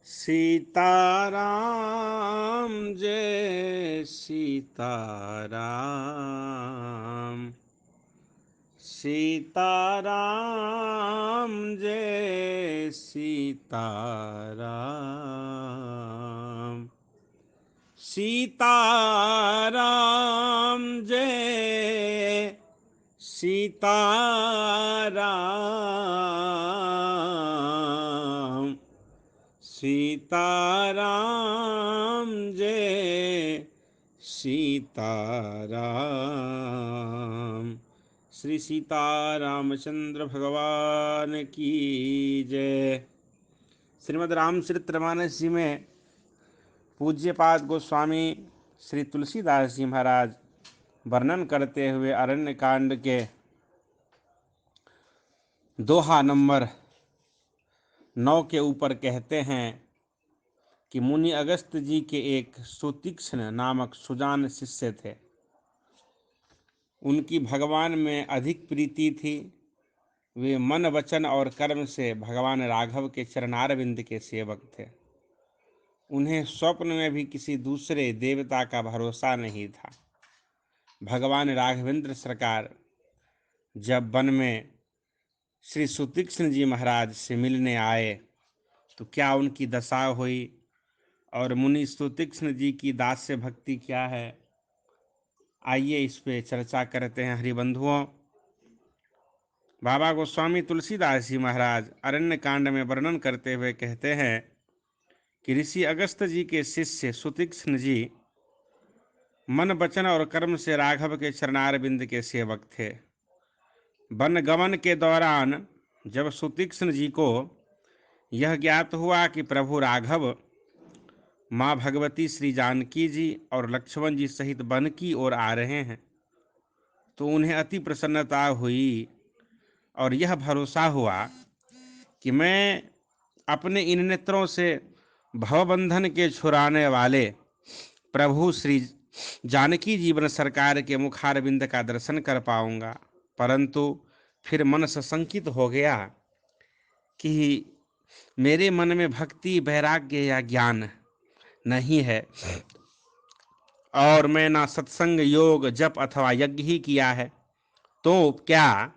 सीताराम जय सीताराम। सीताराम जय सीताराम। सीताराम जय सीताराम। सीताराम जय सीताराम। श्री सीतारामचंद्र भगवान की जय। श्रीमद् रामचरितमानस जी में पूज्यपाद गोस्वामी श्री तुलसीदास जी महाराज वर्णन करते हुए अरण्य कांड के दोहा नंबर 9 के ऊपर कहते हैं कि मुनि अगस्त जी के एक सुतीक्ष्ण नामक सुजान शिष्य थे। उनकी भगवान में अधिक प्रीति थी। वे मन वचन और कर्म से भगवान राघव के चरणारविंद के सेवक थे। उन्हें स्वप्न में भी किसी दूसरे देवता का भरोसा नहीं था। भगवान राघवेंद्र सरकार जब वन में श्री सुतीक्ष्ण जी महाराज से मिलने आए तो क्या उनकी दशा हुई और मुनि सुतीक्ष्ण जी की दास्य भक्ति क्या है, आइए इस पे चर्चा करते हैं। हरिबंधुओं, बाबा गोस्वामी तुलसीदास जी महाराज अरण्य कांड में वर्णन करते हुए कहते हैं कि ऋषि अगस्त जी के शिष्य सुतीक्ष्ण जी मन वचन और कर्म से राघव के चरणारविंद के सेवक थे। वन गमन के दौरान जब सुतीक्ष्ण जी को यह ज्ञात हुआ कि प्रभु राघव माँ भगवती श्री जानकी जी और लक्ष्मण जी सहित वन की ओर आ रहे हैं तो उन्हें अति प्रसन्नता हुई और यह भरोसा हुआ कि मैं अपने इन नेत्रों से भवबंधन के छुड़ाने वाले प्रभु श्री जानकी जीवन सरकार के मुखारविंद का दर्शन कर पाऊंगा। परंतु फिर मन सशंकित हो गया कि मेरे मन में भक्ति, वैराग्य या ज्ञान नहीं है और मैं ना सत्संग, योग, जप अथवा यज्ञ ही किया है, तो क्या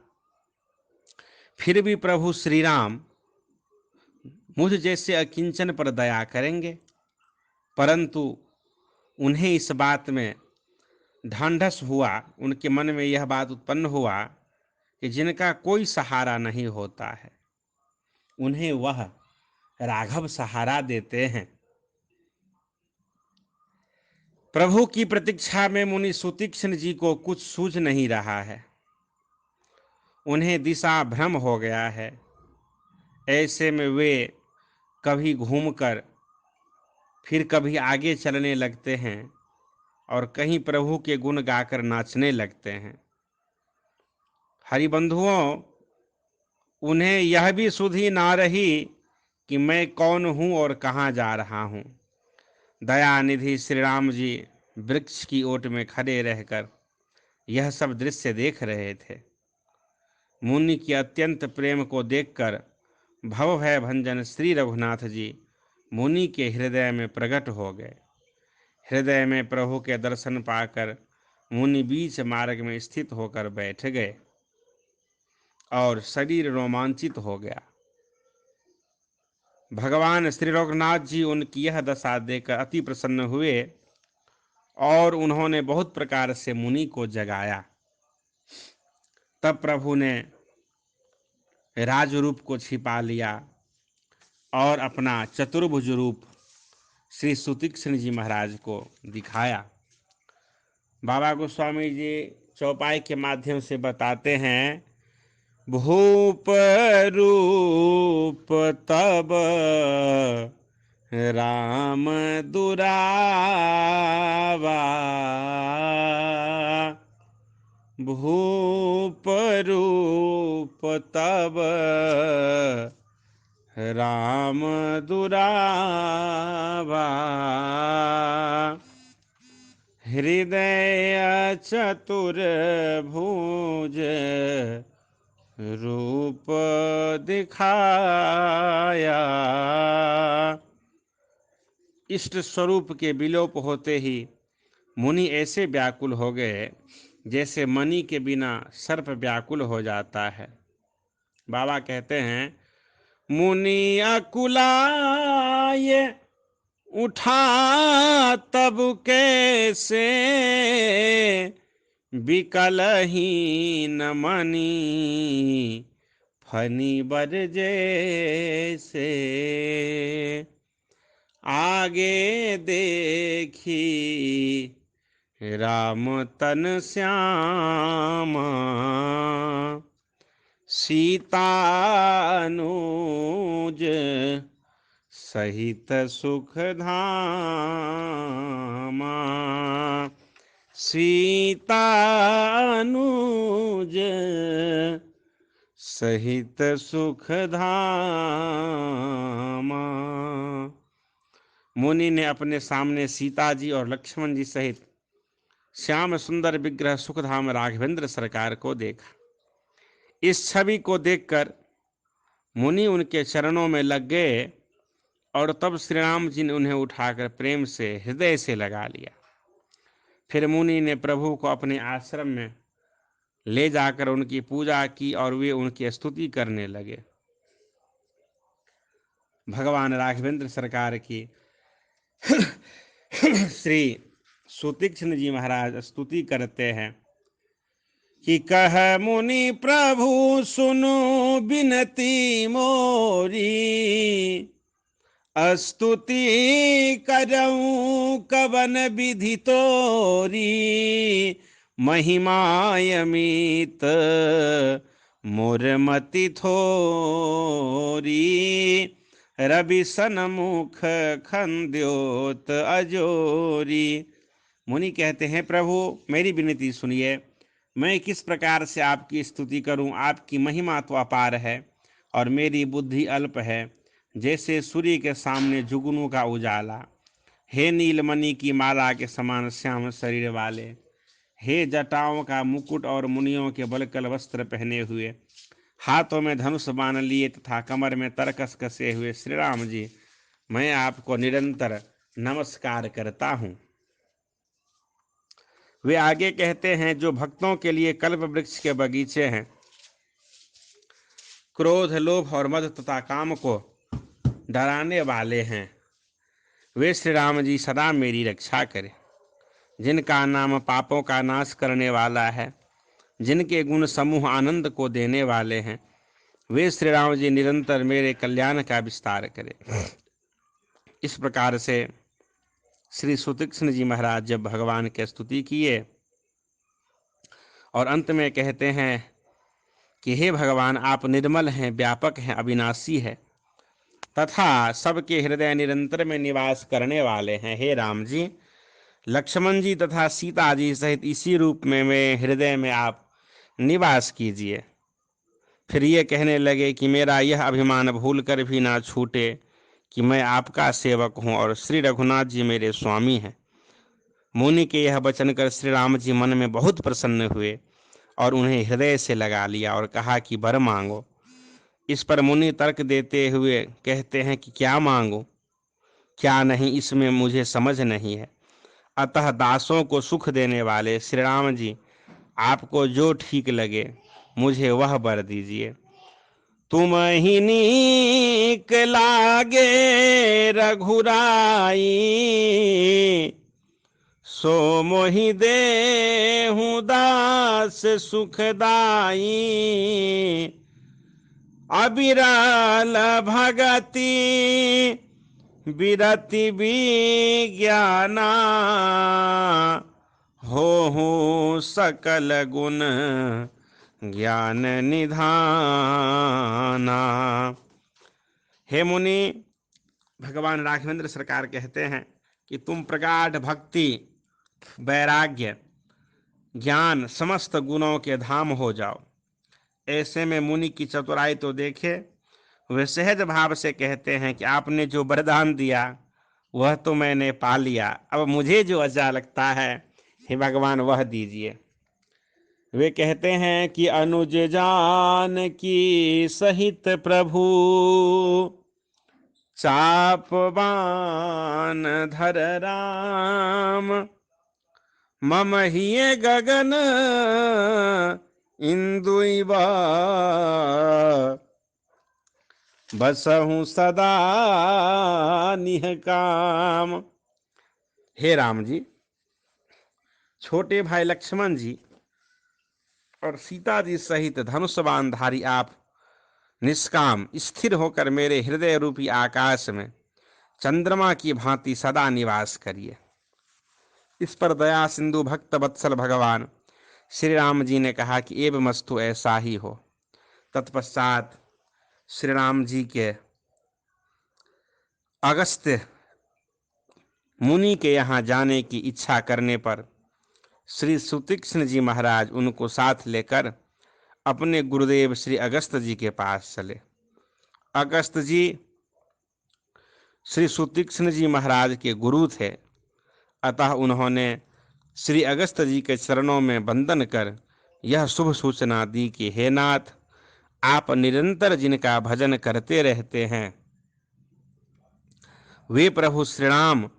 फिर भी प्रभु श्री राम मुझ जैसे अकिंचन पर दया करेंगे? परंतु उन्हें इस बात में ढांढस हुआ, उनके मन में यह बात उत्पन्न हुआ कि जिनका कोई सहारा नहीं होता है उन्हें वह राघव सहारा देते हैं। प्रभु की प्रतीक्षा में मुनि सुतीक्ष्ण जी को कुछ सूझ नहीं रहा है। उन्हें दिशा भ्रम हो गया है। ऐसे में वे कभी घूमकर फिर कभी आगे चलने लगते हैं और कहीं प्रभु के गुण गाकर नाचने लगते हैं। हरिबंधुओं, उन्हें यह भी सुधि ना रही कि मैं कौन हूं और कहाँ जा रहा हूं। दयानिधि श्री राम जी वृक्ष की ओट में खड़े रहकर यह सब दृश्य देख रहे थे। मुनि की अत्यंत प्रेम को देखकर भव भय भंजन श्री रघुनाथ जी मुनि के हृदय में प्रकट हो गए। हृदय में प्रभु के दर्शन पाकर मुनि बीच मार्ग में स्थित होकर बैठ गए और शरीर रोमांचित हो गया। भगवान श्री रघुनाथ जी उनकी यह दशा देखकर अति प्रसन्न हुए और उन्होंने बहुत प्रकार से मुनि को जगाया। तब प्रभु ने राज रूप को छिपा लिया और अपना चतुर्भुज रूप श्री सुतीक्ष्ण जी महाराज को दिखाया। बाबा गोस्वामी जी चौपाई के माध्यम से बताते हैं, भूप रूप तब राम दुरावा, भूप रूप तब राम दुरावा, हृदय चतुर्भुज रूप दिखाया, इष्ट स्वरूप के विलोप होते ही मुनि ऐसे व्याकुल हो गए जैसे मणि के बिना सर्प व्याकुल हो जाता है। बाबा कहते हैं, मुनि अकुलाए उठा तब कैसे, विकल हीन मणि फनी बर जैसे। आगे देखी राम तन श्यामा, सीतानुज सहित सुख धामा। सीतानुज सहित सुख धामा। मुनि ने अपने सामने सीता जी और लक्ष्मण जी सहित श्याम सुंदर विग्रह सुखधाम राघवेंद्र सरकार को देखा। इस छवि को देखकर मुनि उनके चरणों में लग गए और तब श्री राम जी ने उन्हें उठाकर प्रेम से हृदय से लगा लिया। फिर मुनि ने प्रभु को अपने आश्रम में ले जाकर उनकी पूजा की और वे उनकी स्तुति करने लगे। भगवान राघवेंद्र सरकार की श्री सुतीक्ष्ण जी महाराज स्तुति करते हैं कि कह मुनि प्रभु सुनो बिनती मोरी, स्तुति करऊं कवन विधि तोरी, महिमायमित मोर मति थोरी, रवि सन्मुख खंद्योत अजोरी। मुनि कहते हैं, प्रभु मेरी विनती सुनिए, मैं किस प्रकार से आपकी स्तुति करूं। आपकी महिमा तो अपार है और मेरी बुद्धि अल्प है, जैसे सूर्य के सामने जुगनू का उजाला। हे नीलमणि की माला के समान श्याम शरीर वाले, हे जटाओं का मुकुट और मुनियों के बलकल वस्त्र पहने हुए, हाथों में धनुष बाण लिए तथा कमर में तरकस कसे हुए श्री राम जी, मैं आपको निरंतर नमस्कार करता हूँ। वे आगे कहते हैं, जो भक्तों के लिए कल्प वृक्ष के बगीचे हैं, क्रोध लोभ और मद तथा काम को डराने वाले हैं, वे श्री राम जी सदा मेरी रक्षा करें। जिनका नाम पापों का नाश करने वाला है, जिनके गुण समूह आनंद को देने वाले हैं, वे श्री राम जी निरंतर मेरे कल्याण का विस्तार करें। इस प्रकार से श्री सुतीक्ष्ण जी महाराज जब भगवान की स्तुति किए और अंत में कहते हैं कि हे भगवान, आप निर्मल हैं, व्यापक हैं, अविनाशी है तथा सबके हृदय निरंतर में निवास करने वाले हैं। हे राम जी, लक्ष्मण जी तथा सीता जी सहित इसी रूप में मेरे हृदय में आप निवास कीजिए। फिर ये कहने लगे कि मेरा यह अभिमान भूल कर भी ना छूटे कि मैं आपका सेवक हूँ और श्री रघुनाथ जी मेरे स्वामी हैं। मुनि के यह वचन कर श्री राम जी मन में बहुत प्रसन्न हुए और उन्हें हृदय से लगा लिया और कहा कि वर मांगो। इस पर मुनि तर्क देते हुए कहते हैं कि क्या मांगो क्या नहीं, इसमें मुझे समझ नहीं है। अतः दासों को सुख देने वाले श्री राम जी, आपको जो ठीक लगे मुझे वह वर दीजिए। तुम ही नीक लागे रघुराई, सो मोहि देहु दास सुखदाई। अबिरल भगति बिरति विज्ञाना, हो सकल गुण ज्ञान निधाना। हे मुनि, भगवान राघवेंद्र सरकार कहते हैं कि तुम प्रगाढ़ भक्ति, वैराग्य, ज्ञान, समस्त गुणों के धाम हो जाओ। ऐसे में मुनि की चतुराई तो देखे। वे सहज भाव से कहते हैं कि आपने जो वरदान दिया वह तो मैंने पा लिया, अब मुझे जो अच्छा लगता है हे भगवान वह दीजिए। वे कहते हैं कि अनुज जान की सहित प्रभु, चापबान धर राम, मम हिये गगन इंदुइबा, बसहु सदा निहकाम। हे राम जी, छोटे भाई लक्ष्मण जी और सीता जी सहित धनुषबाणधारी आप निष्काम स्थिर होकर मेरे हृदय रूपी आकाश में चंद्रमा की भांति सदा निवास करिए। इस पर दया सिंधु भक्त वत्सल भगवान श्री राम जी ने कहा कि एवमस्तु, ऐसा ही हो। तत्पश्चात श्री राम जी के अगस्त्य मुनि के यहाँ जाने की इच्छा करने पर श्री सुतीक्ष्ण जी महाराज उनको साथ लेकर अपने गुरुदेव श्री अगस्त जी के पास चले। अगस्त जी श्री सुतीक्ष्ण जी महाराज के गुरु थे, अतः उन्होंने श्री अगस्त जी के चरणों में वंदन कर यह शुभ सूचना दी कि हे नाथ, आप निरंतर जिनका भजन करते रहते हैं वे प्रभु श्री राम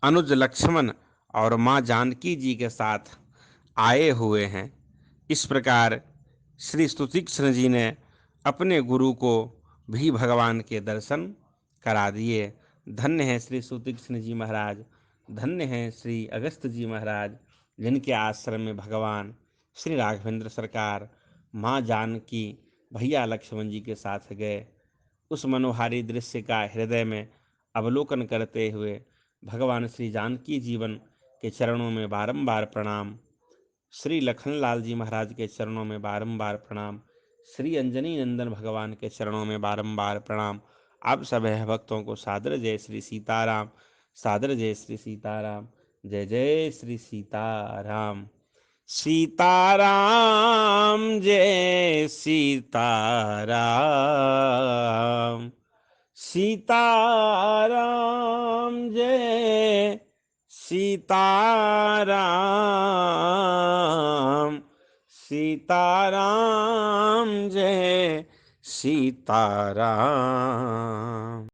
अनुज लक्ष्मण और माँ जानकी जी के साथ आए हुए हैं। इस प्रकार श्री सुतीक्ष्ण जी ने अपने गुरु को भी भगवान के दर्शन करा दिए। धन्य है श्री सुतीक्ष्ण जी महाराज, धन्य है श्री अगस्त जी महाराज, जिनके आश्रम में भगवान श्री राघवेंद्र सरकार माँ जानकी भैया लक्ष्मण जी के साथ गए। उस मनोहारी दृश्य का हृदय में अवलोकन करते हुए भगवान श्री जानकी जीवन के चरणों में बारंबार प्रणाम, श्री लखनलाल जी महाराज के चरणों में बारंबार प्रणाम, श्री अंजनी नंदन भगवान के चरणों में बारंबार प्रणाम। आप सब भक्तों को सादर जय श्री सीताराम, सादर जय श्री सीताराम, जय जय श्री सीताराम। सीताराम जय सीताराम, सीताराम जय सीताराम, सीताराम जय सीताराम।